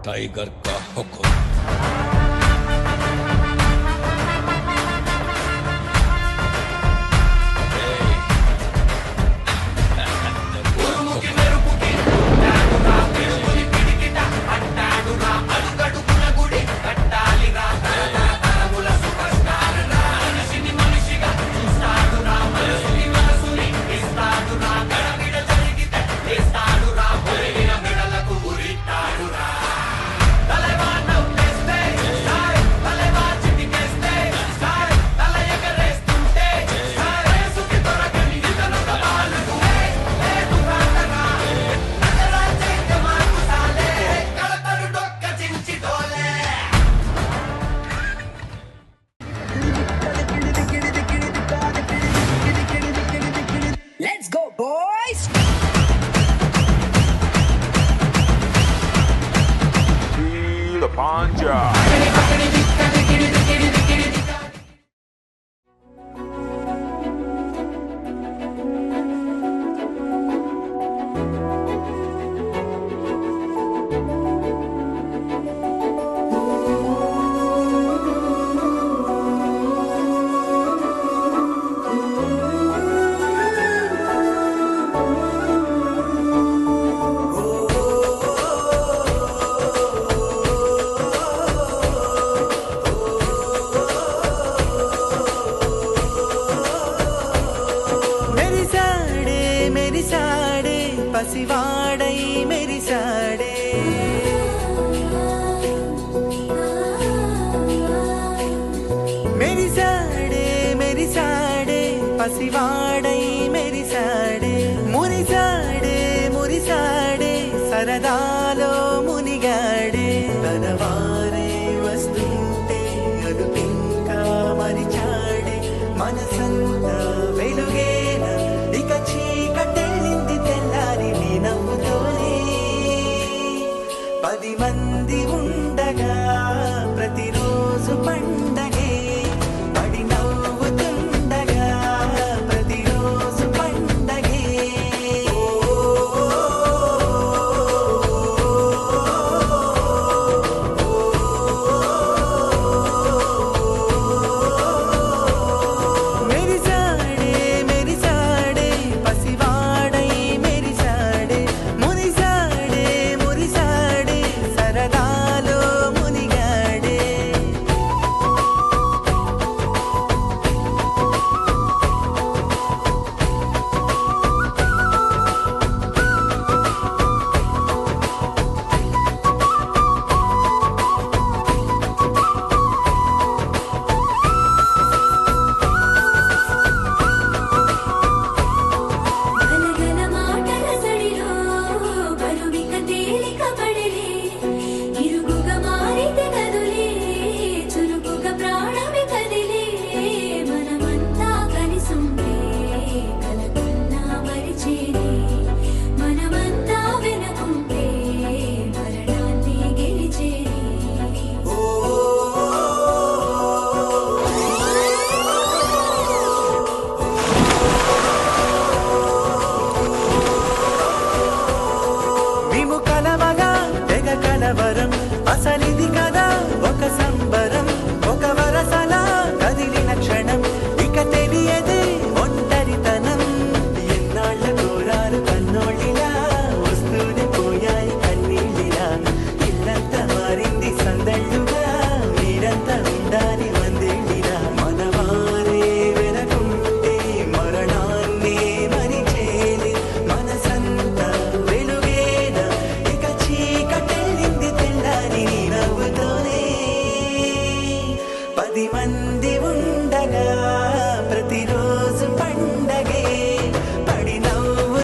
Tiger का हुक्म। Let's go, boys! Feel the panja. पसिवाड़ै मेरी साड़े मेरी साड़े पसिवाड़ै मेरी साड़े मुरी साड़े सरदालो मुनिगाड़े तनवारे वस्तुंटे अदुपिंका मरिचाड़े मनसंता वेलुगेना इक चीकटेल्लिंदी तेल्लारी नी नव्వుతోనే 10 మంది ఉండగా ప్రతిరోజు పండగే పడి నవ్వుతుండగా ప్రతిరోజు పండగే मेरी साड़े पसिवाड़ै मेरी साड़े मुरी साड़े सरदालो मुनिगाड़े గలగల మాటల సడిలో బరువిక తేలిక పడిలే ఇరుగుగా మారితే కదులే చురుకుగా ప్రాణమి కదిలే మనమంతా కలిసుంటే కలకున్నా మరిచేనే మనమంతా వెనకుంటే మరణాన్ని గెలిచేనే మేము కలవగా తెగ కలవరం అసలిది కదా ఒక సంబరం ఒక వరసలా కదిలిన క్షణం ఇక తెలియదే ఒంటరితనం ఎన్నాళ్ళ కోరారు కన్నోళ్ళిలా వస్తూనే పోయాయి కన్నీళ్ళిలా ఇల్లంతా మారింది సందళ్ళుగా మీరంతా ఉండాలి వందేళ్ళిలా మనవారే వెనకుంటే మరణాన్ని మరిచేది మనసంతా వెలుగేనా ఇక చీకటెళ్ళింది తెల్లారి నీ నవ్వుతోనే 10 మంది ఉండగా